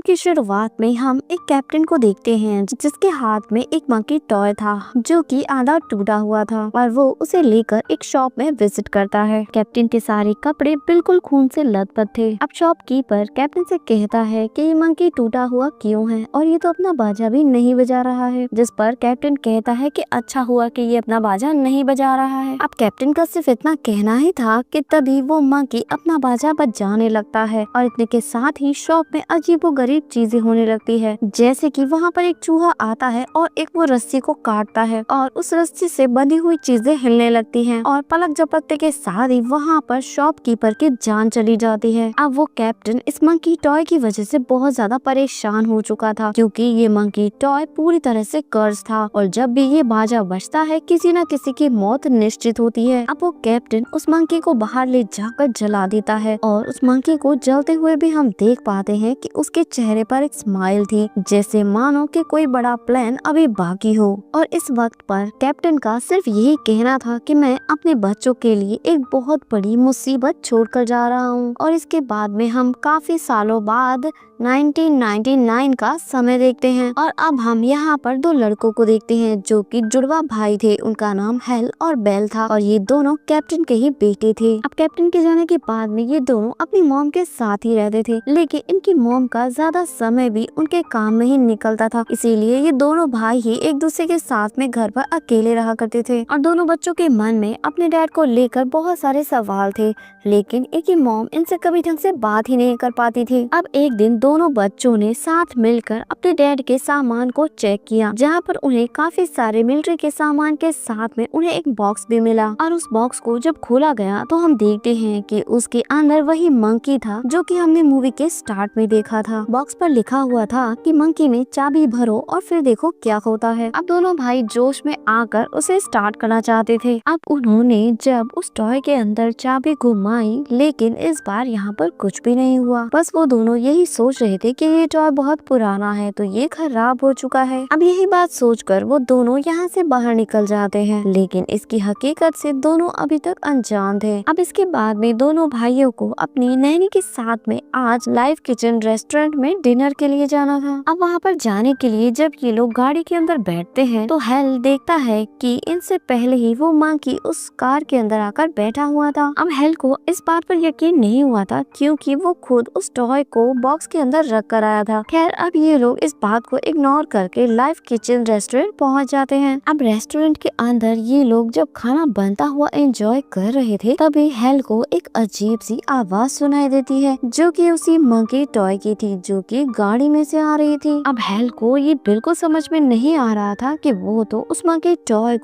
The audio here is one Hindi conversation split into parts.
की शुरुआत में हम एक कैप्टन को देखते हैं जिसके हाथ में एक मंकी टॉय था जो कि आधा टूटा हुआ था और वो उसे लेकर एक शॉप में विजिट करता है। कैप्टन के सारे कपड़े बिल्कुल खून से लथपथ थे। अब शॉपकीपर कैप्टन से कहता है कि ये मंकी टूटा हुआ क्यों है और ये तो अपना बाजा भी नहीं बजा रहा है, जिस पर कैप्टन कहता है कि अच्छा हुआ कि ये अपना बाजा नहीं बजा रहा है। अब कैप्टन का सिर्फ इतना कहना ही था कि तभी वो मंकी अपना बाजा बजाने लगता है और इतने के साथ ही शॉप में अजीबोगरीब चीजें होने लगती है, जैसे कि वहाँ पर एक चूहा आता है और एक वो रस्सी को काटता है और उस रस्सी से बंधी हुई चीजें हिलने लगती हैं और पलक झपकते के साथ ही वहाँ पर शॉपकीपर की जान चली जाती है। अब वो कैप्टन इस मंकी टॉय की वजह से बहुत ज्यादा परेशान हो चुका था क्योंकि ये मंकी टॉय पूरी तरह से कर्ज था और जब भी ये बाजा बजता है किसी न किसी की मौत निश्चित होती है। अब वो कैप्टन उस मंकी को बाहर ले जाकर जला देता है और उस मंकी को जलते हुए भी हम देख पाते हैं कि उसके चेहरे पर एक स्माइल थी, जैसे मानो कि कोई बड़ा प्लान अभी बाकी हो। और इस वक्त पर कैप्टन का सिर्फ यही कहना था कि मैं अपने बच्चों के लिए एक बहुत बड़ी मुसीबत छोड़कर जा रहा हूँ। और इसके बाद में हम काफी सालों बाद 1999 का समय देखते हैं और अब हम यहाँ पर दो लड़कों को देखते हैं जो कि जुड़वा भाई थे। उनका नाम हेल और बेल था और ये दोनों कैप्टन के ही बेटे थे। अब कैप्टन के जाने के बाद में ये दोनों अपनी मॉम के साथ ही रहते थे, लेकिन इनकी मॉम का ज्यादा समय भी उनके काम में ही निकलता था, इसीलिए ये दोनों भाई ही एक दूसरे के साथ में घर पर अकेले रहा करते थे। और दोनों बच्चों के मन में अपने डैड को लेकर बहुत सारे सवाल थे, लेकिन इनकी मॉम इनसे कभी ढंग से बात ही नहीं कर पाती थी। अब एक दिन दोनों बच्चों ने साथ मिलकर अपने डैड के सामान को चेक किया, जहाँ पर उन्हें काफी सारे मिलिट्री के सामान के साथ में उन्हें एक बॉक्स भी मिला। और उस बॉक्स को जब खोला गया तो हम देखते हैं कि उसके अंदर वही मंकी था जो कि हमने मूवी के स्टार्ट में देखा था। बॉक्स पर लिखा हुआ था कि मंकी में चाबी भरो और फिर देखो क्या होता है। अब दोनों भाई जोश में आकर उसे स्टार्ट करना चाहते थे। अब उन्होंने जब उस टॉय के अंदर चाबी घुमाई, लेकिन इस बार यहाँ पर कुछ भी नहीं हुआ। बस वो दोनों यही सोच रहे थे कि ये टॉय बहुत पुराना है तो ये खराब हो चुका है। अब यही बात सोचकर वो दोनों यहाँ से बाहर निकल जाते हैं, लेकिन इसकी हकीकत से दोनों अभी तक अनजान थे। अब इसके बाद में दोनों भाइयों को अपनी नैनी के साथ में आज लाइव किचन रेस्टोरेंट में डिनर के लिए जाना था। अब वहाँ पर जाने के लिए जब ये लोग गाड़ी के अंदर बैठते हैं तो हेल देखता है कि इनसे पहले ही वो मंकी उस कार के अंदर आकर बैठा हुआ था। अब हेल को इस बात पर यकीन नहीं हुआ था क्योंकि वो खुद उस टॉय को बॉक्स के अंदर रख कर आया था। खैर अब ये लोग इस बात को इग्नोर करके लाइव किचन रेस्टोरेंट पहुँच जाते हैं। अब रेस्टोरेंट के अंदर ये लोग जब खाना बनता हुआ एंजॉय कर रहे थे तभी हेल को एक अजीब सी आवाज सुनाई देती है जो कि उसी मंकी टॉय की थी जो कि गाड़ी में से आ रही थी। अब हेल को ये बिल्कुल समझ में नहीं आ रहा था कि वो तो उस मंकी टॉय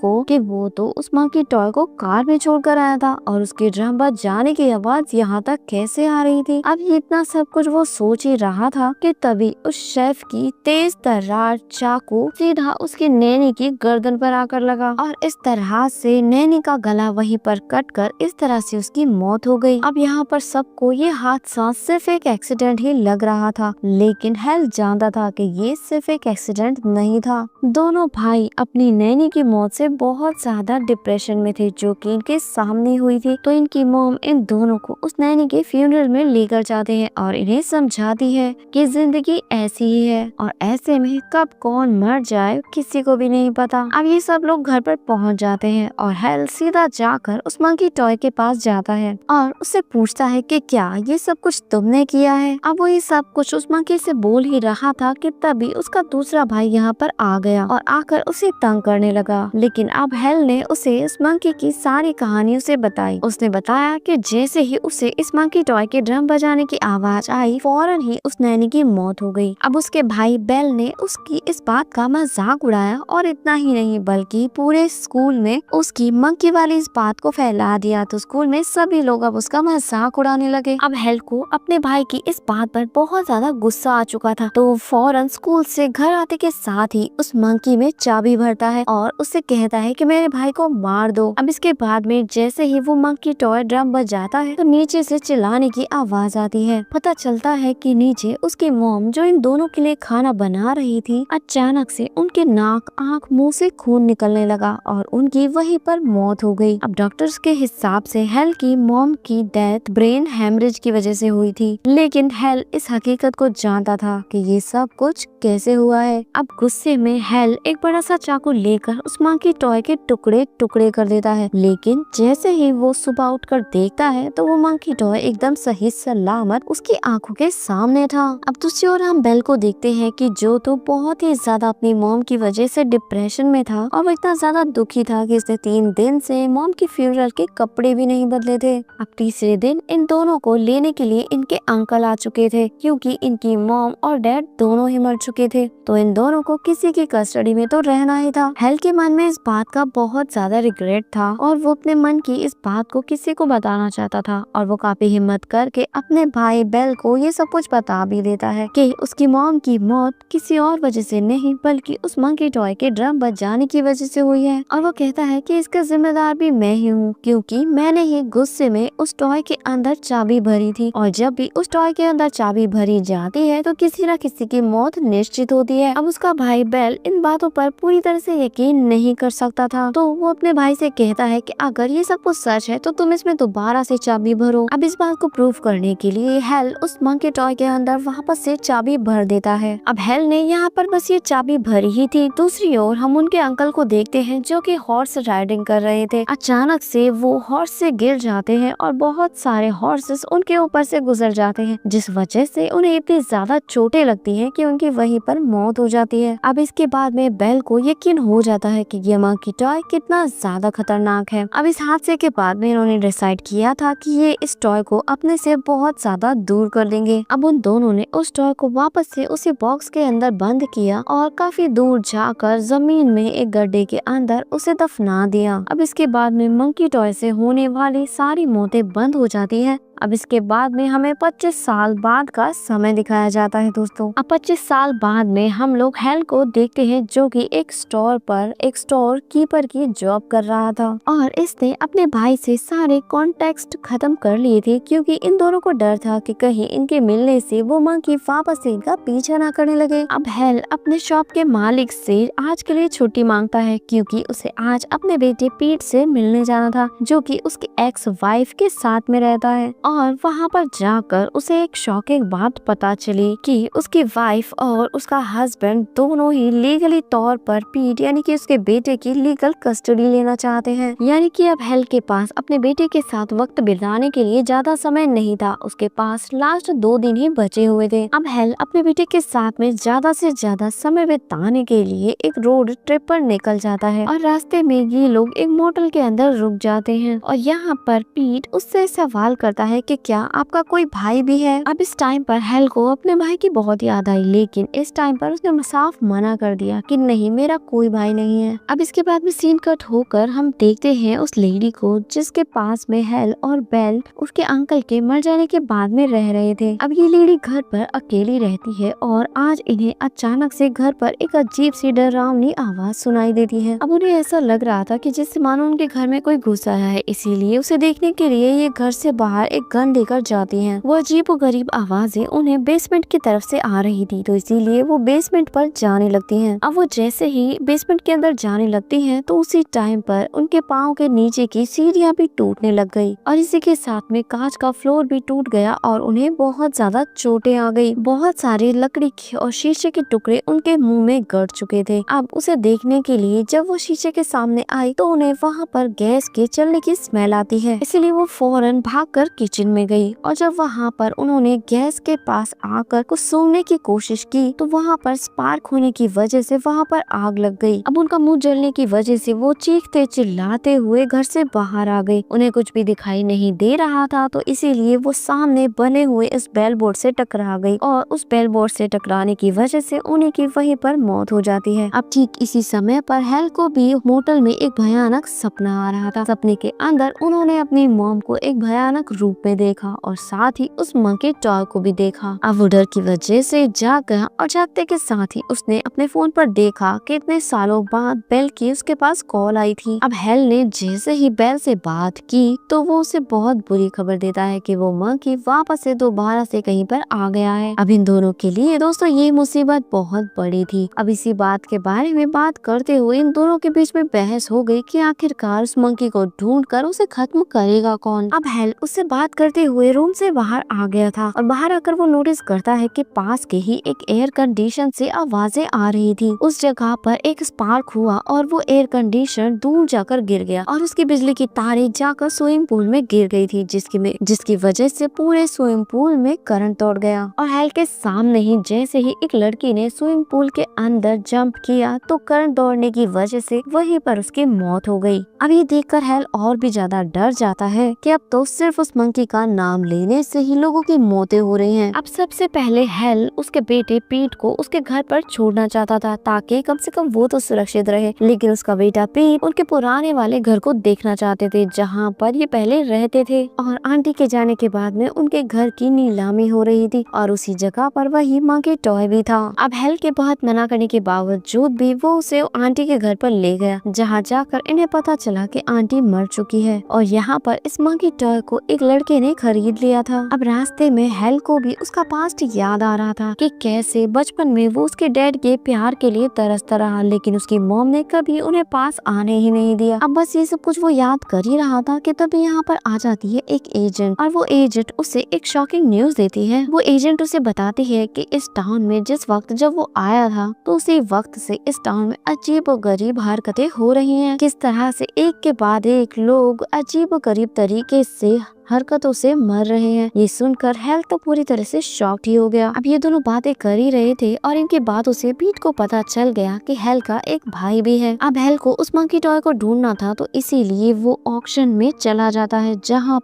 को कार में छोड़कर आया था और उसके ड्रम बजाने की आवाज यहाँ तक कैसे आ रही थी। अब इतना सब कुछ वो सोच ही रहा था कि तभी उस शेफ की तेज तर्रार चाकू सीधा उसकी नैनी की गर्दन पर आकर लगा और इस तरह से नैनी का गला वहीं पर कटकर इस तरह से उसकी मौत हो गई। अब यहाँ पर सबको ये हादसा सिर्फ एक एक्सीडेंट ही लग रहा था, लेकिन हेल जानता था कि ये सिर्फ एक एक्सीडेंट नहीं था। दोनों भाई अपनी नैनी की मौत से बहुत ज्यादा डिप्रेशन में थे जो कि इनके सामने हुई थी, तो इनकी मॉम इन दोनों को उस नैनी के फ्यूनरल में लेकर जाते हैं और इन्हें समझाती है कि जिंदगी ऐसी ही है और ऐसे में कब कौन मर जाए किसी को भी नहीं पता। अब ये सब लोग घर पर पहुंच जाते हैं और हेल सीधा जाकर उस मंकी टॉय के पास जाता है और उससे पूछता है कि क्या ये सब कुछ तुमने किया है। अब वो ये सब कुछ उस मंकी से बोल ही रहा था कि तभी उसका दूसरा भाई यहाँ पर आ गया और आकर उसे तंग करने लगा, लेकिन अब हेल ने उसे उस मंकी की सारी कहानी उसे बताई। उसने बताया कि जैसे ही उसे इस मंकी टॉय के ड्रम बजाने की आवाज आई फौरन ही उस नैनी की मौत हो गई। अब उसके भाई बेल ने उसकी इस बात का मजाक उड़ाया और इतना ही नहीं बल्कि पूरे स्कूल में उसकी मंकी वाली इस बात को फैला दिया, तो स्कूल में सभी लोग अब उसका मजाक उड़ाने लगे। अब हेल को अपने भाई की इस बात पर बहुत ज्यादा गुस्सा आ चुका था, तो फौरन स्कूल से घर आते के साथ ही उस मंकी में चाबी भरता है और उससे कहता है कि मेरे भाई को मार दो। अब इसके बाद में जैसे ही वो मंकी टॉय ड्रम बजाता है तो नीचे से चिल्लाने की आवाज आती है। पता चलता है कि नीचे उसकी मॉम जो इन दोनों के लिए खाना बना रही थी, अचानक से उनके नाक आँख मुंह से खून निकलने लगा और उनकी वहीं पर मौत हो गई। अब डॉक्टर्स के हिसाब से हेल की मॉम की डेथ ब्रेन हेमरेज की वजह से हुई थी, लेकिन हेल इस हकीकत को जानता था कि ये सब कुछ कैसे हुआ है। अब गुस्से में हेल एक बड़ा सा चाकू लेकर उस मंकी टॉय के टुकड़े टुकड़े कर देता है, लेकिन जैसे ही वो सुबह उठकर देखता है तो वो मंकी टॉय एकदम सही सलामत उसकी आंखों के सामने था। अब दूसरी ओर हम बेल को देखते हैं कि जो तो बहुत ही ज्यादा अपनी मॉम की वजह से डिप्रेशन में था और वो इतना ज्यादा दुखी था कि उसने 3 दिन से मॉम की फ्यूनरल के कपड़े भी नहीं बदले थे। अब तीसरे दिन इन दोनों को लेने के लिए इनके अंकल आ चुके थे, क्योंकि इनकी मॉम और डैड दोनों ही मर चुके थे, तो इन दोनों को किसी की कस्टडी में तो रहना ही था। हेल के मन में इस बात का बहुत ज्यादा रिग्रेट था और वो अपने मन की इस बात को किसी को बताना चाहता था, और वो काफी हिम्मत करके अपने भाई बेल को ये सब कुछ बता भी देता है कि उसकी मॉम की मौत किसी और वजह से नहीं बल्कि उस मंकी टॉय के ड्रम बज जाने की वजह से हुई है। और वो कहता है कि इसका जिम्मेदार भी मैं ही हूँ, क्योंकि मैंने ही गुस्से में उस टॉय के अंदर चाबी भरी थी, और जब भी उस टॉय के अंदर चाबी भरी जाती है तो किसी न किसी की मौत निश्चित होती है। अब उसका भाई बेल इन बातों पर पूरी तरह से यकीन नहीं कर सकता था, तो वो अपने भाई से कहता है कि अगर ये सब कुछ सच है तो तुम इसमें दोबारा से चाबी भरो। अब इस बात को प्रूव करने के लिए हेल उस मंकी टॉय के अंदर वापस से चाबी भर देता है। अब हेल ने यहाँ पर बस ये चाबी भरी ही थी। दूसरी ओर हम उनके अंकल को देखते हैं जो कि हॉर्स राइडिंग कर रहे थे। अचानक से वो हॉर्स से गिर जाते हैं और बहुत सारे हॉर्सेस उनके ऊपर से गुजर जाते हैं, जिस वजह से उन्हें इतनी ज्यादा चोटें लगती हैं कि उनकी वहीं पर मौत हो जाती है। अब इसके बाद में बेल को यकीन हो जाता है कि ये मंकी टॉय कितना ज्यादा खतरनाक है। अब इस हादसे के बाद में इन्होंने डिसाइड किया था कि ये इस टॉय को अपने से बहुत ज्यादा दूर कर देंगे। अब उन दोनों ने उस टॉय को वापस से उसी बॉक्स के अंदर बंद किया और काफी दूर जाकर जमीन में एक गड्ढे के अंदर उसे दफना दिया। अब इसके बाद में मंकी टॉय से होने वाली सारी मौतें बंद हो जाती है। अब इसके बाद में हमें 25 साल बाद का समय दिखाया जाता है दोस्तों। अब 25 साल बाद में हम लोग हेल को देखते हैं जो कि एक स्टोर कीपर की जॉब कर रहा था, और इसने अपने भाई से सारे कॉन्टेक्ट खत्म कर लिए थे, क्योंकि इन दोनों को डर था कि कहीं इनके मिलने से वो मंकी वापस से इनका पीछा ना करने लगे। अब हेल अपने शॉप के मालिक से आज के लिए छुट्टी मांगता है, क्योंकि उसे आज अपने बेटे पीट से मिलने जाना था, जो कि उसकी एक्स वाइफ के साथ में रहता है। और वहाँ पर जाकर उसे एक शॉकिंग बात पता चली कि उसकी वाइफ और उसका हस्बैंड दोनों ही लीगली तौर पर पीट यानी कि उसके बेटे की लीगल कस्टडी लेना चाहते हैं। यानी कि अब हेल के पास अपने बेटे के साथ वक्त बिताने के लिए ज्यादा समय नहीं था, उसके पास लास्ट 2 दिन ही बचे हुए थे। अब हेल अपने बेटे के साथ में ज्यादा से ज्यादा समय बिताने के लिए एक रोड ट्रिप पर निकल जाता है, और रास्ते में ये लोग एक मोटल के अंदर रुक जाते हैं, और यहाँ पर पीट उससे सवाल करता है कि क्या आपका कोई भाई भी है। अब इस टाइम पर हेल को अपने भाई की बहुत याद आई, लेकिन इस टाइम पर उसने साफ मना कर दिया कि नहीं, मेरा कोई भाई नहीं है। अब इसके बाद में सीन कट होकर हम देखते हैं उस लेडी को जिसके पास में हेल और बेल उसके अंकल के मर जाने के बाद में रह रहे थे। अब ये लेडी घर पर अकेली रहती है, और आज इन्हें अचानक से घर पर एक अजीब सी डरावनी आवाज सुनाई देती है। अब उन्हें ऐसा लग रहा था कि जैसे मानो उनके घर में कोई घुस आया है, इसीलिए उसे देखने के लिए ये घर से बाहर एक गन लेकर जाती हैं। वो अजीबोगरीब आवाजें उन्हें बेसमेंट की तरफ से आ रही थी, तो इसीलिए वो बेसमेंट पर जाने लगती हैं। अब वो जैसे ही बेसमेंट के अंदर जाने लगती हैं, तो उसी टाइम पर उनके पाँव के नीचे की सीढ़ियाँ भी टूटने लग गई, और इसी के साथ में कांच का फ्लोर भी टूट गया और उन्हें बहुत ज्यादा चोटें आ गई। बहुत सारे लकड़ी के और शीशे के टुकड़े उनके मुंह में गड़ चुके थे। अब उसे देखने के लिए जब वो शीशे के सामने आई तो उन्हें वहाँ पर गैस के चलने की स्मेल आती है, इसलिए वो फौरन भागकर किचन में गई, और जब वहाँ पर उन्होंने गैस के पास आकर कुछ सूंघने की कोशिश की तो वहाँ पर स्पार्क होने की वजह से वहाँ पर आग लग गई। अब उनका मुंह जलने की वजह से वो चीखते चिल्लाते हुए घर से बाहर आ गई। उन्हें कुछ भी दिखाई नहीं दे रहा था, तो इसीलिए वो सामने बने हुए इस बेल बोर्ड से टकरा गई, और उस बेल बोर्ड से टकराने की वजह से उन्हें की वहीं पर मौत हो जाती है। अब ठीक इसी समय पर हेल को भी मोटल में एक भयानक सपना आ रहा था। सपने के अंदर उन्होंने अपनी मॉम को एक भयानक रूप में देखा, और साथ ही उस मंकी टॉय को भी देखा। अब वो डर की वजह से जाग गया, और जागते के साथ ही उसने अपने फोन पर देखा कि इतने सालों बाद बेल की उसके पास कॉल आई थी। अब हेल ने जैसे ही बेल से बात की तो वो उसे बहुत बुरी खबर देता है कि वो मंकी वापस से दोबारा से कहीं पर आ गया है। अब इन दोनों के लिए दोस्तों ये मुसीबत बहुत बड़ी थी। अब इसी बात के बारे में बात करते हुए इन दोनों के बीच में बहस हो गई कि आखिरकार उस मंकी को ढूंढकर उसे खत्म करेगा कौन। अब हेल उससे बात बात करते हुए रूम से बाहर आ गया था और बाहर आकर वो नोटिस करता है कि पास के ही एक एयर कंडीशन से आवाजें आ रही थी। उस जगह पर एक स्पार्क हुआ और वो एयर कंडीशनर दूर जाकर गिर गया और उसकी बिजली की तारें जाकर स्विमिंग पूल में गिर गई थी, जिसकी वजह से पूरे स्विमिंग पूल में करंट दौड़ गया। और हेल के सामने ही जैसे ही एक लड़की ने स्विमिंग पूल के अंदर जंप किया तो करंट दौड़ने की वजह से वहीं पर उसकी मौत हो गई। अब ये देखकर हेल और भी ज्यादा डर जाता है कि अब तो सिर्फ उस मंकी का नाम लेने से ही लोगों की मौतें हो रही हैं। अब सबसे पहले हेल उसके बेटे पीट को उसके घर पर छोड़ना चाहता था ताकि कम से कम वो तो सुरक्षित रहे, लेकिन उसका बेटा पीट उनके पुराने वाले घर को देखना चाहते थे जहाँ पर ये पहले रहते थे। और आंटी के जाने के बाद में उनके घर की नीलामी हो रही थी और उसी जगह पर वही मंकी टॉय भी था। अब हेल के बहुत मना करने के बावजूद भी वो उसे आंटी के घर पर ले गया, जहाँ जाकर इन्हें पता चला कि आंटी मर चुकी है और यहाँ पर इस मंकी टॉय को एक लड़के ने खरीद लिया था। अब रास्ते में हेल को भी उसका पास्ट याद आ रहा था कि कैसे बचपन में वो उसके डैड के प्यार के लिए तरसता रहा, लेकिन उसकी मॉम ने कभी उन्हें पास आने ही नहीं दिया। अब बस ये सब कुछ वो याद कर ही रहा था कि तभी यहाँ पर आ जाती है एक एजेंट और वो एजेंट उसे एक शॉकिंग न्यूज देती है। वो एजेंट उसे बताती है कि इस टाउन में जिस वक्त जब वो आया था तो उसी वक्त से इस टाउन में अजीब और गरीब हरकतें हो रही हैं। किस तरह से एक के बाद एक लोग अजीब और गरीब तरीके से हरकतों से मर रहे हैं। ये सुनकर हेल तो पूरी तरह से शॉक्ड ही हो गया। अब ये दोनों बातें कर ही रहे थे और इनकी बातों से पीट को पता चल गया कि हेल का एक भाई भी है। अब हेल को उस मंकी टॉय को ढूंढना था तो इसीलिए वो ऑक्शन में चला जाता है जहाँ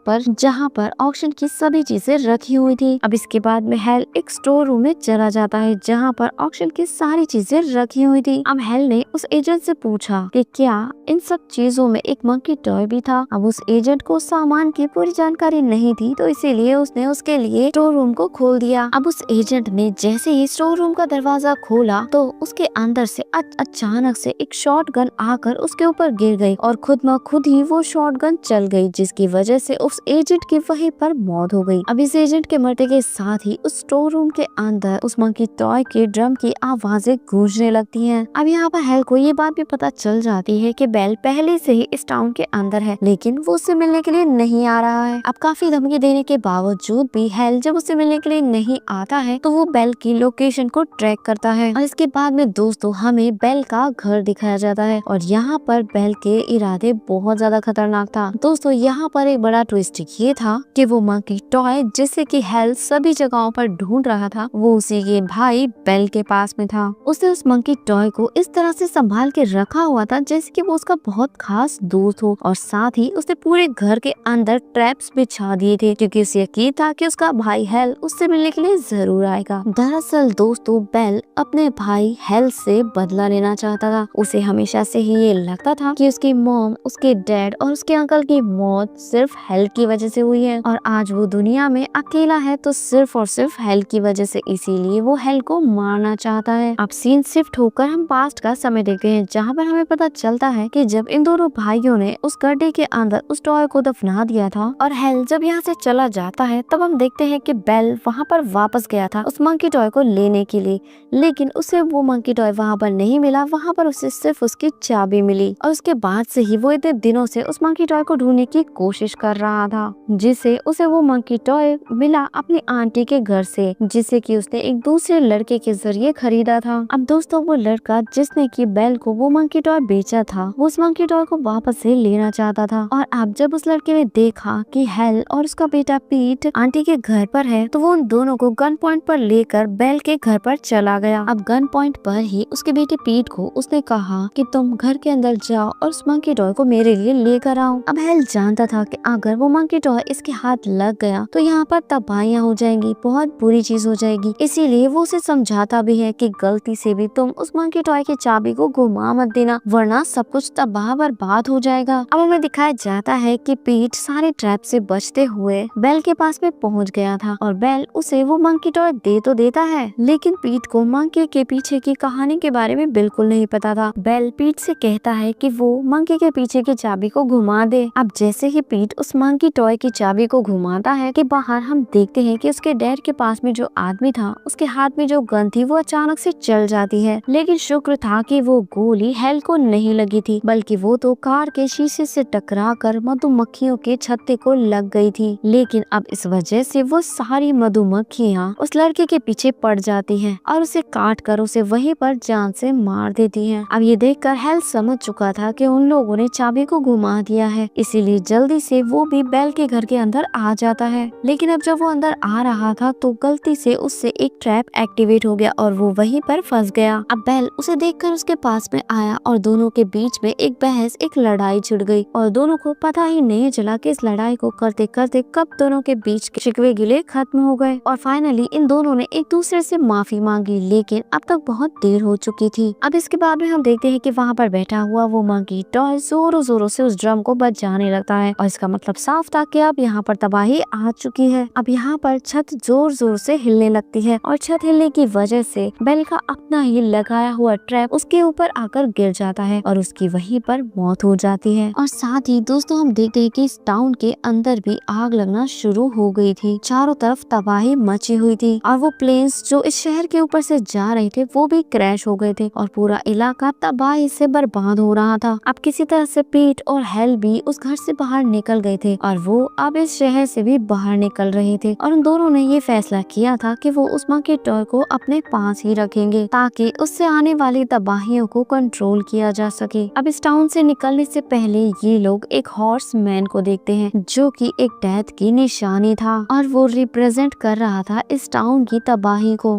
पर ऑक्शन की सभी चीजें रखी हुई थी। अब इसके बाद में हेल एक स्टोर रूम में चला जाता है जहाँ पर ऑक्शन की सारी चीजें रखी हुई थी। अब हेल ने उस एजेंट से पूछा कि क्या इन सब चीजों में एक मंकी टॉय भी था। अब उस एजेंट को सामान की पूरी जानकारी नहीं थी तो इसीलिए उसने उसके लिए स्टोर रूम को खोल दिया। अब उस एजेंट ने जैसे ही स्टोर रूम का दरवाजा खोला तो उसके अंदर से अचानक से एक शॉटगन आकर उसके ऊपर गिर गई और खुद म खुद ही वो शॉटगन चल गई, जिसकी वजह से उस एजेंट की वहीं पर मौत हो गई। अब इस एजेंट के मरने के साथ ही उस स्टोर रूम के अंदर उस मंकी टॉय के ड्रम की आवाजें गूंजने लगती हैं। अब यहाँ पर हेल को ये बात भी पता चल जाती है कि बेल पहले से ही इस टाउन के अंदर है, लेकिन वो उससे मिलने के लिए नहीं आ रहा है। अब काफी धमकी देने के बावजूद भी हेल जब उससे मिलने के लिए नहीं आता है तो वो बेल की लोकेशन को ट्रैक करता है और इसके बाद में दोस्तों हमें बेल का घर दिखाया जाता है और यहाँ पर बेल के इरादे बहुत ज्यादा खतरनाक था। दोस्तों यहाँ पर एक बड़ा ट्विस्ट ये था कि वो मंकी टॉय जिसे कि हेल सभी जगहों पर ढूंढ रहा था वो उसी के भाई बेल के पास में था। उसने उस मंकी टॉय को इस तरह से संभाल के रखा हुआ था जैसे कि वो उसका बहुत खास दोस्त हो और साथ ही उसने पूरे घर के अंदर ट्रैप्स बिछा दिए थे क्योंकि उसे यकीन था कि उसका भाई हेल उससे मिलने के लिए जरूर आएगा। दरअसल दोस्तों बेल अपने भाई हेल से बदला लेना चाहता था। उसे हमेशा से ही ये लगता था कि उसकी मॉम, उसके डैड और उसके अंकल की मौत सिर्फ हेल की वजह से हुई है और आज वो दुनिया में अकेला है तो सिर्फ और सिर्फ हेल की वजह से, इसीलिए वो हेल को मारना चाहता है। अब सीन शिफ्ट होकर हम पास्ट का समय देखते हैं जहाँ पर हमें पता चलता है कि जब इन दोनों भाइयों ने उस गड्ढे के अंदर उस टॉय को दफना दिया था और हेल जब यहाँ से चला जाता है तब हम देखते हैं कि बेल वहाँ पर वापस गया था उस मंकी टॉय को लेने के लिए, लेकिन उसे वो मंकी टॉय वहाँ पर नहीं मिला। वहाँ पर उसे सिर्फ उसकी चाबी मिली और उसके बाद से ही वो इतने दिनों से उस मंकी टॉय को ढूंढने की कोशिश कर रहा था जिसे उसे वो मंकी टॉय मिला अपनी आंटी के घर से, जिसे कि उसने एक दूसरे लड़के के जरिए खरीदा था। अब दोस्तों वो लड़का जिसने कि बेल को वो मंकी टॉय बेचा था वो उस मंकी टॉय को वापस से लेना चाहता था और अब जब उस लड़के ने देखा कि हेल और उसका बेटा पीट आंटी के घर पर है तो वो उन दोनों को गन पॉइंट पर लेकर बेल के घर पर चला गया। अब गन पॉइंट पर ही उसके बेटे पीट को उसने कहा कि तुम घर के अंदर जाओ और उस मंकी टॉय को मेरे लिए लेकर आओ। अब हेल जानता था कि अगर वो मंकी टॉय इसके हाथ लग गया तो यहाँ पर तबाहियां हो जाएंगी, बहुत बुरी चीज हो जाएगी, इसीलिए वो उसे समझाता भी है कि गलती से भी तुम उस मंकी टॉय की चाबी को घुमा मत देना वरना सब कुछ तबाह बर्बाद हो जाएगा। अब हमें दिखाया जाता है कि पीट सारे ट्रैप से बचते हुए बेल के पास में पहुंच गया था और बेल उसे वो मंकी टॉय दे तो देता है लेकिन पीट को मंकी के पीछे की कहानी के बारे में बिल्कुल नहीं पता था। बेल पीट से कहता है कि वो मंकी के पीछे की चाबी को घुमा दे। अब जैसे ही पीट उस मंकी टॉय की चाबी को घुमाता है कि बाहर हम देखते हैं कि उसके डैड के पास में जो आदमी था उसके हाथ में जो गन थी वो अचानक से चल जाती है, लेकिन शुक्र था कि वो गोली हेल को नहीं लगी थी बल्कि वो तो कार के शीशे से टकरा कर मधुमक्खियों के छत्ते को लग गई थी, लेकिन अब इस वजह से वो सारी मधुमक्खियाँ उस लड़के के पीछे पड़ जाती हैं और उसे काट कर उसे वहीं पर जान से मार देती हैं। अब ये देखकर हेल समझ चुका था कि उन लोगों ने चाबी को घुमा दिया है, इसीलिए जल्दी से वो भी बेल के घर के अंदर आ जाता है। लेकिन अब जब वो अंदर आ रहा था तो गलती से उससे एक ट्रैप एक्टिवेट हो गया और वो वहीं पर फंस गया। अब बेल उसे देखकर उसके पास में आया और दोनों के बीच में एक बहस, एक लड़ाई छिड़ गई और दोनों को पता ही नहीं चला कि इस लड़ाई को करते करते कब दोनों के बीच के शिकवे गिले खत्म हो गए और फाइनली इन दोनों ने एक दूसरे से माफी मांगी, लेकिन अब तक बहुत देर हो चुकी थी। अब इसके बाद में हम देखते हैं कि वहाँ पर बैठा हुआ वो मंकी टॉय जोरों जोरों से उस ड्रम को बजाने लगता है और इसका मतलब साफ था कि अब यहाँ पर तबाही आ चुकी है। अब यहाँ पर छत जोर जोर से हिलने लगती है और छत हिलने की वजह से बेल का अपना ही लगाया हुआ ट्रैप उसके ऊपर आकर गिर जाता है और उसकी वहीं पर मौत हो जाती है। और साथ ही दोस्तों हम देखते हैं कि इस टाउन के अंदर भी आग लगना शुरू हो गई थी, चारों तरफ तबाही मची हुई थी और वो प्लेन्स जो इस शहर के ऊपर से जा रहे थे वो भी क्रैश हो गए थे और पूरा इलाका तबाही से बर्बाद हो रहा था। अब किसी तरह से पीट और हेल भी उस घर से बाहर निकल गए थे और वो अब इस शहर से भी बाहर निकल रहे थे और उन दोनों ने ये फैसला किया था कि वो उस मंकी टॉय को अपने पास ही रखेंगे ताकि उससे आने वाली तबाहियों को कंट्रोल किया जा सके। अब इस टाउन से निकलने से पहले ये लोग एक हॉर्स मैन को देखते हैं जो कि एक डेथ की निशानी था और वो रिप्रेजेंट कर रहा था इस टाउन की तबाही को।